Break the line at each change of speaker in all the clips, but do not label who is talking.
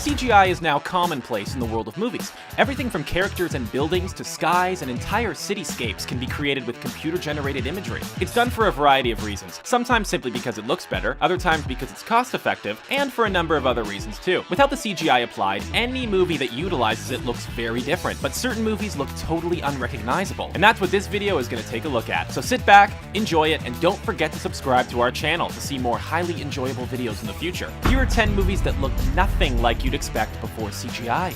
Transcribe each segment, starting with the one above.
CGI is now commonplace in the world of movies. Everything from characters and buildings to skies and entire cityscapes can be created with computer-generated imagery. It's done for a variety of reasons, sometimes simply because it looks better, other times because it's cost-effective, and for a number of other reasons too. Without the CGI applied, any movie that utilizes it looks very different, but certain movies look totally unrecognizable. And that's what this video is going to take a look at. So sit back, enjoy it, and don't forget to subscribe to our channel to see more highly enjoyable videos in the future. Here are 10 movies that look nothing like you'd expect before CGI.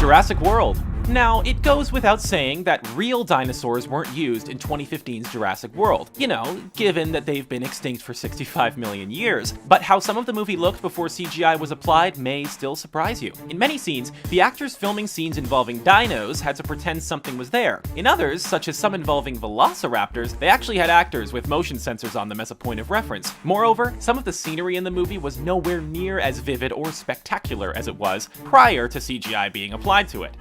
Jurassic World. Now, it goes without saying that real dinosaurs weren't used in 2015's Jurassic World, you know, given that they've been extinct for 65 million years. But how some of the movie looked before CGI was applied may still surprise you. In many scenes, the actors filming scenes involving dinos had to pretend something was there. In others, such as some involving velociraptors, they actually had actors with motion sensors on them as a point of reference. Moreover, some of the scenery in the movie was nowhere near as vivid or spectacular as it was prior to CGI being applied to it.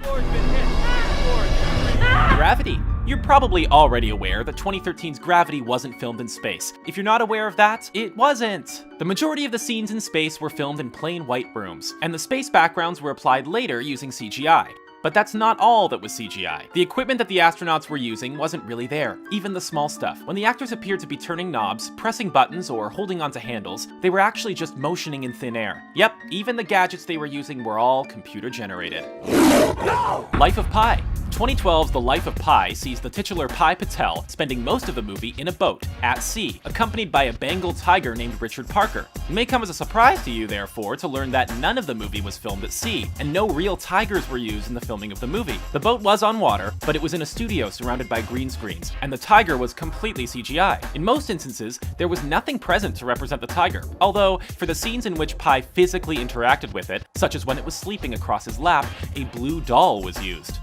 Gravity. You're probably already aware that 2013's Gravity wasn't filmed in space. If you're not aware of that, it wasn't. The majority of the scenes in space were filmed in plain white rooms, and the space backgrounds were applied later using CGI. But that's not all that was CGI. The equipment that the astronauts were using wasn't really there, even the small stuff. When the actors appeared to be turning knobs, pressing buttons, or holding onto handles, they were actually just motioning in thin air. Yep, even the gadgets they were using were all computer generated. No! Life of Pi. 2012's The Life of Pi sees the titular Pi Patel spending most of the movie in a boat, at sea, accompanied by a Bengal tiger named Richard Parker. It may come as a surprise to you, therefore, to learn that none of the movie was filmed at sea, and no real tigers were used in the filming of the movie. The boat was on water, but it was in a studio surrounded by green screens, and the tiger was completely CGI. In most instances, there was nothing present to represent the tiger, although, for the scenes in which Pi physically interacted with it, such as when it was sleeping across his lap, a blue doll was used.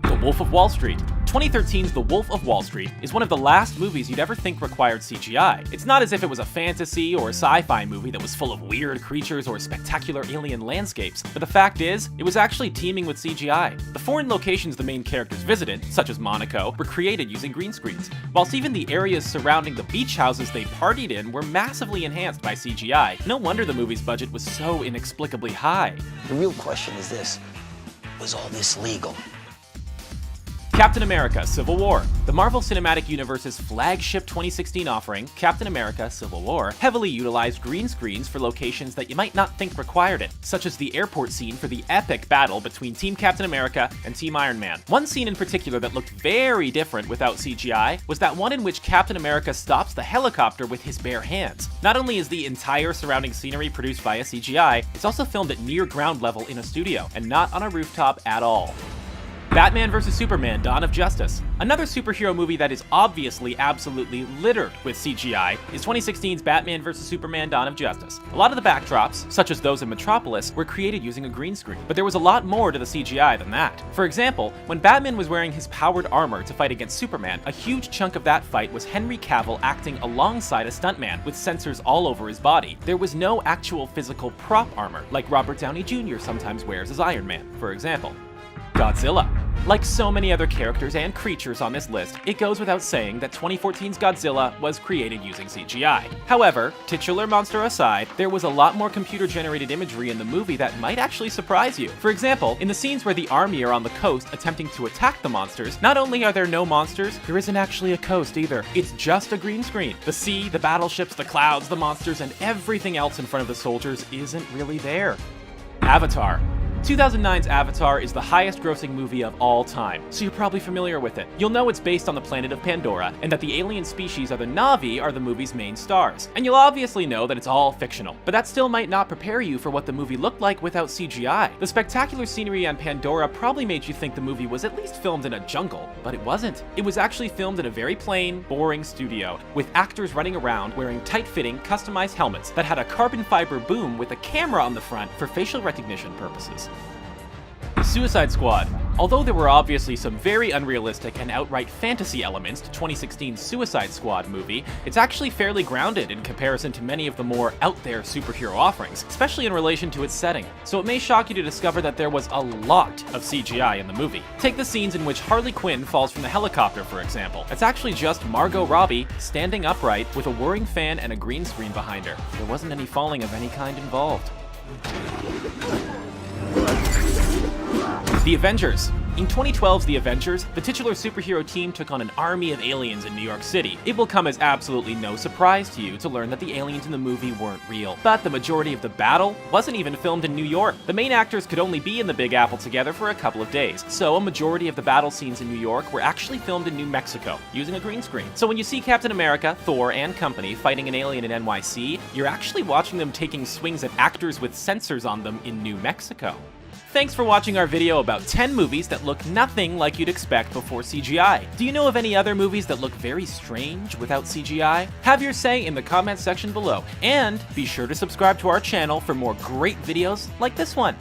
The Wolf of Wall Street. 2013's The Wolf of Wall Street is one of the last movies you'd ever think required CGI. It's not as if it was a fantasy or sci-fi movie that was full of weird creatures or spectacular alien landscapes, but the fact is, it was actually teeming with CGI. The foreign locations the main characters visited, such as Monaco, were created using green screens, whilst even the areas surrounding the beach houses they partied in were massively enhanced by CGI. No wonder the movie's budget was so inexplicably high.
The real question is this: was all this legal?
Captain America: Civil War. The Marvel Cinematic Universe's flagship 2016 offering, Captain America: Civil War, heavily utilized green screens for locations that you might not think required it, such as the airport scene for the epic battle between Team Captain America and Team Iron Man. One scene in particular that looked very different without CGI was that one in which Captain America stops the helicopter with his bare hands. Not only is the entire surrounding scenery produced via CGI, it's also filmed at near ground level in a studio, and not on a rooftop at all. Batman vs. Superman: Dawn of Justice. Another superhero movie that is obviously absolutely littered with CGI is 2016's Batman vs. Superman: Dawn of Justice. A lot of the backdrops, such as those in Metropolis, were created using a green screen, but there was a lot more to the CGI than that. For example, when Batman was wearing his powered armor to fight against Superman, a huge chunk of that fight was Henry Cavill acting alongside a stuntman with sensors all over his body. There was no actual physical prop armor, like Robert Downey Jr. sometimes wears as Iron Man, for example. Godzilla. Like so many other characters and creatures on this list, it goes without saying that 2014's Godzilla was created using CGI. However, titular monster aside, there was a lot more computer-generated imagery in the movie that might actually surprise you. For example, in the scenes where the army are on the coast attempting to attack the monsters, not only are there no monsters, there isn't actually a coast either. It's just a green screen. The sea, the battleships, the clouds, the monsters, and everything else in front of the soldiers isn't really there. Avatar. 2009's Avatar is the highest grossing movie of all time, so you're probably familiar with it. You'll know it's based on the planet of Pandora, and that the alien species of the Na'vi are the movie's main stars. And you'll obviously know that it's all fictional, but that still might not prepare you for what the movie looked like without CGI. The spectacular scenery on Pandora probably made you think the movie was at least filmed in a jungle, but it wasn't. It was actually filmed in a very plain, boring studio, with actors running around wearing tight-fitting, customized helmets that had a carbon fiber boom with a camera on the front for facial recognition purposes. Suicide Squad. Although there were obviously some very unrealistic and outright fantasy elements to 2016's Suicide Squad movie, it's actually fairly grounded in comparison to many of the more out-there superhero offerings, especially in relation to its setting. So it may shock you to discover that there was a lot of CGI in the movie. Take the scenes in which Harley Quinn falls from the helicopter, for example. It's actually just Margot Robbie standing upright with a whirring fan and a green screen behind her. There wasn't any falling of any kind involved. The Avengers. In 2012's The Avengers, the titular superhero team took on an army of aliens in New York City. It will come as absolutely no surprise to you to learn that the aliens in the movie weren't real. But the majority of the battle wasn't even filmed in New York. The main actors could only be in the Big Apple together for a couple of days, so a majority of the battle scenes in New York were actually filmed in New Mexico, using a green screen. So when you see Captain America, Thor, and company fighting an alien in NYC, you're actually watching them taking swings at actors with sensors on them in New Mexico. Thanks for watching our video about 10 movies that look nothing like you'd expect before CGI. Do you know of any other movies that look very strange without CGI? Have your say in the comment section below, and be sure to subscribe to our channel for more great videos like this one.